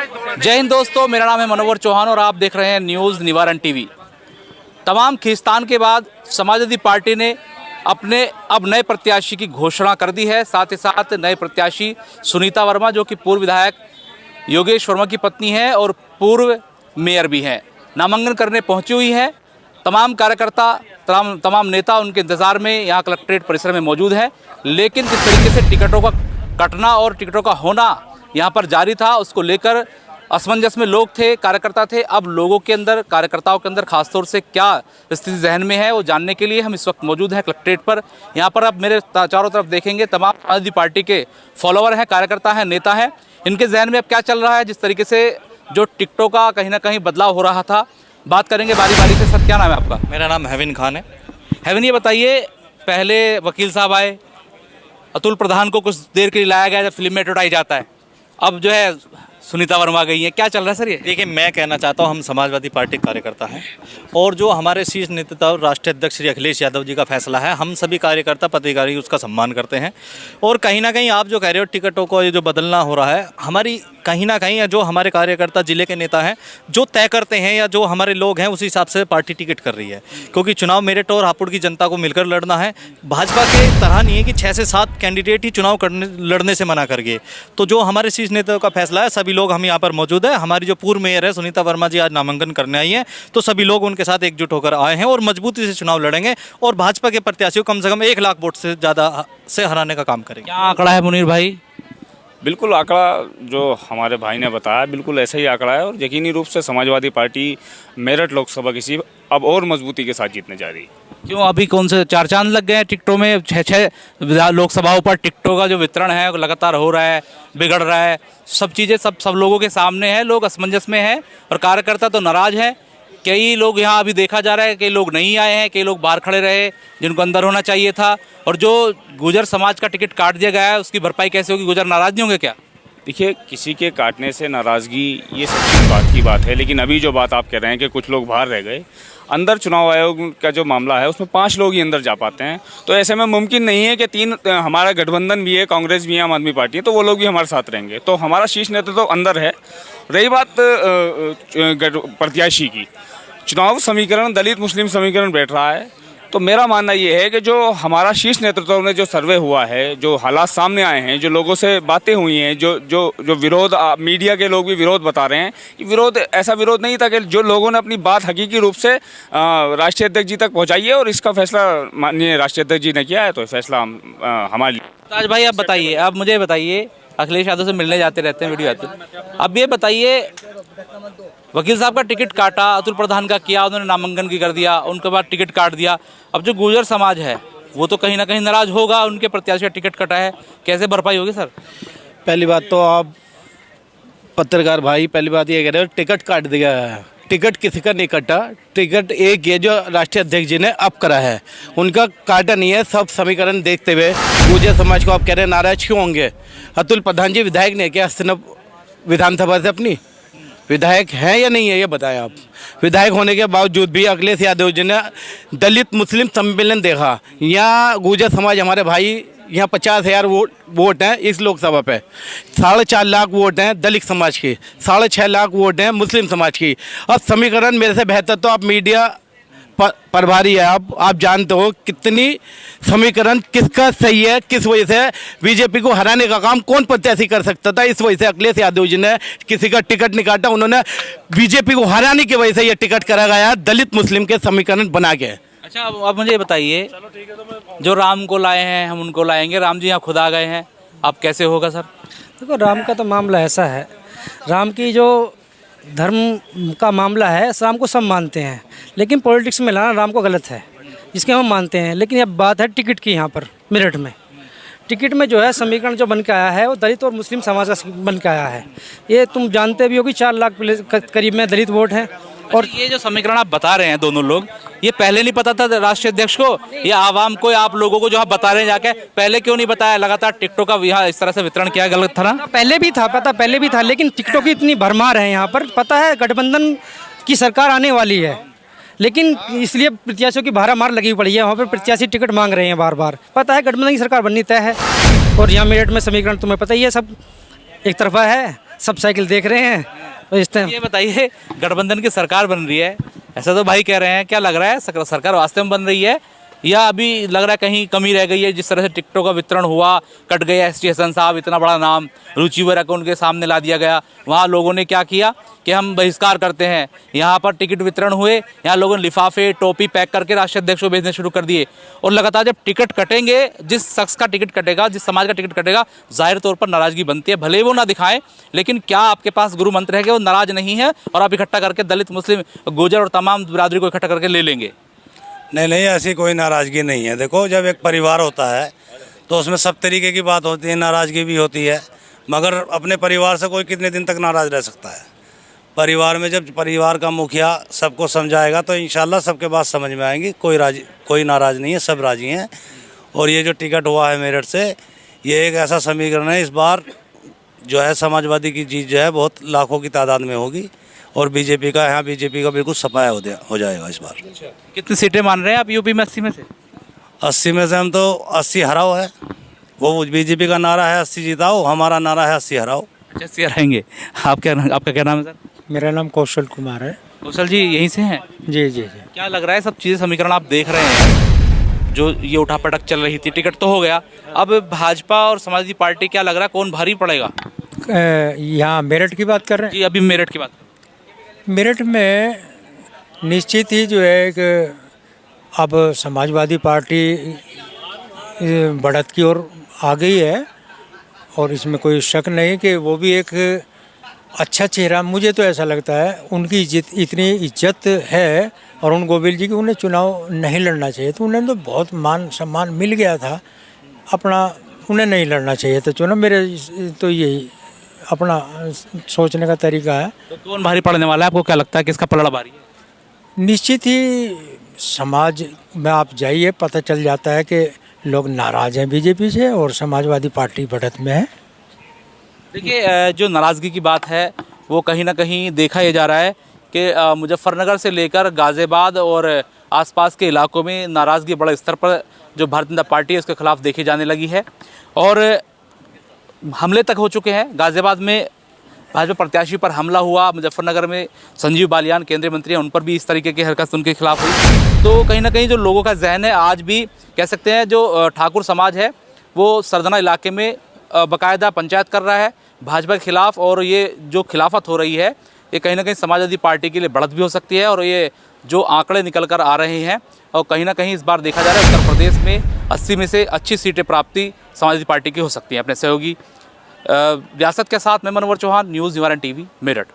जय हिंद दोस्तों, मेरा नाम है मनोहर चौहान और आप देख रहे हैं न्यूज़ निवारण टीवी। तमाम खींचतान के बाद समाजवादी पार्टी ने अपने अब नए प्रत्याशी की घोषणा कर दी है। साथ ही साथ नए प्रत्याशी सुनीता वर्मा, जो कि पूर्व विधायक योगेश वर्मा की पत्नी है और पूर्व मेयर भी हैं, नामांकन करने पहुंची हुई हैं। तमाम कार्यकर्ता, तमाम नेता उनके इंतज़ार में यहाँ कलेक्ट्रेट परिसर में मौजूद हैं। लेकिन जिस तरीके से टिकटों का कटना और टिकटों का होना यहाँ पर जारी था, उसको लेकर असमंजस में लोग थे, कार्यकर्ता थे। अब लोगों के अंदर, कार्यकर्ताओं के अंदर खासतौर से क्या स्थिति जहन में है, वो जानने के लिए हम इस वक्त मौजूद हैं कलेक्ट्रेट पर। यहाँ पर अब मेरे चारों तरफ देखेंगे, तमाम समाजवादी पार्टी के फॉलोअर हैं, कार्यकर्ता हैं, नेता हैं। इनके जहन में अब क्या चल रहा है, जिस तरीके से जो टिकटों का कहीं ना कहीं बदलाव हो रहा था। बात करेंगे बारी बारी से। सर, क्या नाम है आपका? मेरा नाम हेविन खान है। हेविन, ये बताइए, पहले वकील साहब आए, अतुल प्रधान को कुछ देर के लिए लाया गया जब फिल्म में उठाई जाता है, अब जो है सुनीता वर्मा गई है। क्या चल रहा है सर ये? देखिए, मैं कहना चाहता हूं, हम समाजवादी पार्टी कार्यकर्ता हैं और जो हमारे शीर्ष नेता और राष्ट्रीय अध्यक्ष श्री अखिलेश यादव जी का फैसला है, हम सभी कार्यकर्ता पदाधिकारी उसका सम्मान करते हैं। और कहीं ना कहीं आप जो कह रहे हो टिकटों को ये जो बदलना हो रहा है, हमारी कहीं ना कहीं जो हमारे कार्यकर्ता जिले के नेता हैं जो तय करते हैं, या जो हमारे लोग हैं, उस हिसाब से पार्टी टिकट कर रही है। क्योंकि चुनाव मेरठ और हापुड़ की जनता को मिलकर लड़ना है। भाजपा के तरह नहीं है कि 6 से 7 कैंडिडेट ही चुनाव लड़ने से मना कर गए। तो जो हमारे शीर्ष नेताओं का फैसला है, सभी लोग हम यहाँ पर मौजूद है। हमारी जो पूर्व मेयर है सुनीता वर्मा जी आज नामांकन करने आई हैं, तो सभी लोग उनके साथ एकजुट होकर आए हैं और मजबूती से चुनाव लड़ेंगे और भाजपा के प्रत्याशी को कम से कम 1 लाख वोट से ज़्यादा से हराने का काम करेंगे। क्या आंकड़ा है मुनीर भाई? बिल्कुल, आंकड़ा जो हमारे भाई ने बताया बिल्कुल ऐसा ही आंकड़ा है और यकीनी रूप से समाजवादी पार्टी मेरठ लोकसभा की सीट अब और मजबूती के साथ जीतने जा रही है। क्यों, अभी कौन से 4 चांद लग गए हैं टिकटों में? 6 लोकसभाओं पर टिकटों का जो वितरण है वो लगातार हो रहा है, बिगड़ रहा है। सब चीज़ें सब लोगों के सामने है, लोग असमंजस में हैं और कार्यकर्ता तो नाराज़ हैं। कई लोग यहाँ अभी देखा जा रहा है, कई लोग नहीं आए हैं, कई लोग बाहर खड़े रहे जिनको अंदर होना चाहिए था। और जो गुजर समाज का टिकट काट दिया गया है, उसकी भरपाई कैसे होगी? गुजर नाराज़ नहीं होंगे क्या? देखिए, किसी के काटने से नाराज़गी ये सच्ची बात की बात है, लेकिन अभी जो बात आप कह रहे हैं कि कुछ लोग बाहर रह गए, अंदर चुनाव आयोग का जो मामला है उसमें 5 लोग ही अंदर जा पाते हैं। तो ऐसे में मुमकिन नहीं है कि 3 हमारा गठबंधन भी है, कांग्रेस भी है, आम आदमी पार्टी है, तो वो लोग भी हमारे साथ रहेंगे। तो हमारा शीर्ष नेतृत्व तो अंदर है। रही बात प्रत्याशी की, चुनाव समीकरण दलित मुस्लिम समीकरण बैठ रहा है। तो मेरा मानना ये है कि जो हमारा शीर्ष नेतृत्व में जो सर्वे हुआ है, जो हालात सामने आए हैं, जो लोगों से बातें हुई हैं, जो विरोध, मीडिया के लोग भी विरोध बता रहे हैं कि विरोध ऐसा विरोध नहीं था, कि जो लोगों ने अपनी बात हकीकी रूप से राष्ट्रीय अध्यक्ष जी तक पहुंचाई है और इसका फैसला माननीय राष्ट्रीय अध्यक्ष जी ने किया है। तो फैसला हमारे लिए। ताज भाई, आप बताइए, आप मुझे बताइए, अखिलेश यादव से मिलने जाते रहते हैं, वीडियो आते हैं, अब ये बताइए, वकील साहब का टिकट काटा, अतुल प्रधान का किया, उन्होंने नामांकन की कर दिया, उनके बाद टिकट काट दिया। अब जो गुर्जर समाज है वो तो कहीं ना कहीं नाराज होगा, उनके प्रत्याशी का टिकट कटा है, कैसे भरपाई होगी सर? पहली बात तो आप पत्रकार भाई, पहली बात ये कह रहे हो टिकट काट दिया है। टिकट किसी का नहीं कटा, टिकट एक ये जो राष्ट्रीय अध्यक्ष जी ने अब करा है, उनका काटा नहीं है। सब समीकरण देखते हुए गुर्जर समाज को आप कह रहे हैं नाराज क्यों होंगे? अतुल प्रधान जी विधायक ने क्या विधानसभा से अपनी विधायक हैं या नहीं है, ये बताएं आप। विधायक होने के बावजूद भी अखिलेश यादव जी ने दलित मुस्लिम सम्मेलन देखा। यहाँ गुर्जर समाज हमारे भाई, यहाँ 50,000 वोट हैं इस लोकसभा पे, 4.5 लाख वोट हैं दलित समाज की, 6.5 लाख वोट हैं मुस्लिम समाज की। अब समीकरण मेरे से बेहतर तो आप मीडिया प्रभारी है, आप जानते हो कितनी समीकरण किसका सही है, किस वजह से बीजेपी को हराने का काम कौन प्रत्याशी कर सकता था। इस वजह से अखिलेश यादव जी ने किसी का टिकट नहीं काटा, उन्होंने बीजेपी को हराने की वजह से ये टिकट करा गया दलित मुस्लिम के समीकरण बना के। अच्छा, अब मुझे बताइए, जो राम को लाए हैं हम उनको लाएंगे, राम जी यहाँ खुद आ गए हैं, अब कैसे होगा सर? देखो, राम का तो मामला ऐसा है, राम की जो धर्म का मामला है, राम को सब मानते हैं, लेकिन पॉलिटिक्स में लाना राम को गलत है, जिसके हम मानते हैं। लेकिन अब बात है टिकट की। यहाँ पर मेरठ में टिकट में जो है समीकरण जो बन के आया है वो दलित और मुस्लिम समाज का बन के आया है। ये तुम जानते भी हो कि 4 लाख करीब में दलित वोट हैं। और ये जो समीकरण आप बता रहे हैं दोनों लोग, ये पहले नहीं पता था राष्ट्रीय अध्यक्ष को या आवाम को, आप लोगों को जो आप बता रहे हैं जाके, पहले क्यों नहीं बताया? लगातार टिकटों का यहाँ इस तरह से वितरण किया गलत था ना? पहले भी था, पता पहले भी था, लेकिन टिकटों की इतनी भरमार है यहाँ पर। पता है गठबंधन की सरकार आने वाली है, लेकिन इसलिए प्रत्याशियों की भारामार लगी पड़ी है। वहाँ पर प्रत्याशी टिकट मांग रहे हैं बार बार। पता है गठबंधन की सरकार बननी तय है। और यहाँ मेरठ में समीकरण तुम्हें पता ही है, सब एक तरफा है। सब साइकिल देख रहे हैं। तो इस टाइम ये बताइए, गठबंधन की सरकार बन रही है, ऐसा तो भाई कह रहे हैं, क्या लग रहा है सरकार वास्तव में बन रही है या अभी लग रहा है कहीं कमी रह गई है? जिस तरह से टिकटों का वितरण हुआ, कट गए एस.टी. हसन साहब, इतना बड़ा नाम रुचिवरा को उनके सामने ला दिया गया, वहाँ लोगों ने क्या किया कि हम बहिष्कार करते हैं। यहाँ पर टिकट वितरण हुए, यहाँ लोगों ने लिफाफे टोपी पैक करके राष्ट्रीय अध्यक्ष को भेजने शुरू कर दिए। और लगातार जब टिकट कटेंगे, जिस शख्स का टिकट कटेगा, जिस समाज का टिकट कटेगा, जाहिर तौर पर नाराजगी बनती है, भले वो ना दिखाएं, लेकिन क्या आपके पास गुरु मंत्र है कि वो नाराज नहीं है और आप इकट्ठा करके दलित, मुस्लिम, गुर्जर और तमाम बिरादरी को इकट्ठा करके ले लेंगे? नहीं, ऐसी कोई नाराज़गी नहीं है। देखो, जब एक परिवार होता है तो उसमें सब तरीके की बात होती है, नाराज़गी भी होती है, मगर अपने परिवार से कोई कितने दिन तक नाराज़ रह सकता है? परिवार में जब परिवार का मुखिया सबको समझाएगा तो इंशाल्लाह सबके बात समझ में आएंगी। कोई नाराज़ नहीं है, सब राज़ी हैं। और ये जो टिकट हुआ है मेरठ से, ये एक ऐसा समीकरण है, इस बार जो है समाजवादी की जीत जो है बहुत लाखों की तादाद में होगी और बीजेपी का बिल्कुल सफाया हो जाएगा इस बार। कितनी सीटें मान रहे हैं आप यूपी में 80 में से? 80 में से हम तो 80 हराओ है। वो बीजेपी का नारा है 80 जिताओ, हमारा नारा है 80 हराओ। 80 रहेंगे। आपका क्या नाम है सर? मेरा नाम कौशल कुमार है। कौशल जी यहीं से हैं? जी जी जी। क्या लग रहा है, सब चीज़ें समीकरण आप देख रहे हैं, जो ये उठापटक चल रही थी, टिकट तो हो गया, अब भाजपा और समाजवादी पार्टी, क्या लग रहा है कौन भारी पड़ेगा? यहाँ मेरठ की बात कर रहे जी, अभी मेरठ की बात। मेरठ में निश्चित ही जो है कि अब समाजवादी पार्टी बढ़त की ओर आ गई है और इसमें कोई शक नहीं कि वो भी एक अच्छा चेहरा, मुझे तो ऐसा लगता है। उनकी इतनी इज्जत है और उन गोविल जी की, उन्हें चुनाव नहीं लड़ना चाहिए, तो उन्हें तो बहुत मान सम्मान मिल गया था अपना, उन्हें नहीं लड़ना चाहिए था चुनाव। मेरे तो यही अपना सोचने का तरीका है। तो कौन भारी पड़ने वाला है, आपको क्या लगता है किसका पलड़ा भारी है? निश्चित ही समाज में आप जाइए, पता चल जाता है कि लोग नाराज़ हैं बीजेपी से और समाजवादी पार्टी बढ़त में है। देखिए, जो नाराज़गी की बात है वो कहीं ना कहीं देखा यह जा रहा है कि मुजफ्फरनगर से लेकर गाज़ियाबाद और आसपास के इलाकों में नाराज़गी बड़े स्तर पर जो भारतीय जनता पार्टी है उसके खिलाफ देखी जाने लगी है और हमले तक हो चुके हैं। गाज़ियाबाद में भाजपा प्रत्याशी पर हमला हुआ, मुजफ्फरनगर में संजीव बालियान केंद्रीय मंत्री हैं, उन पर भी इस तरीके की हरकत उनके खिलाफ हुई। तो कहीं ना कहीं जो लोगों का जहन है, आज भी कह सकते हैं जो ठाकुर समाज है वो सरदना इलाके में बाकायदा पंचायत कर रहा है भाजपा के खिलाफ, और ये जो खिलाफत हो रही है ये कहीं ना कहीं समाजवादी पार्टी के लिए बढ़त भी हो सकती है। और ये जो आंकड़े निकल कर आ रहे हैं और कहीं ना कहीं इस बार देखा जा रहा है उत्तर प्रदेश में 80 में से अच्छी सीटें प्राप्ति समाजवादी पार्टी की हो सकती हैं। अपने सहयोगी रियासत के साथ मैं मनोहर चौहान, न्यूज़ निवारण टीवी, मेरठ।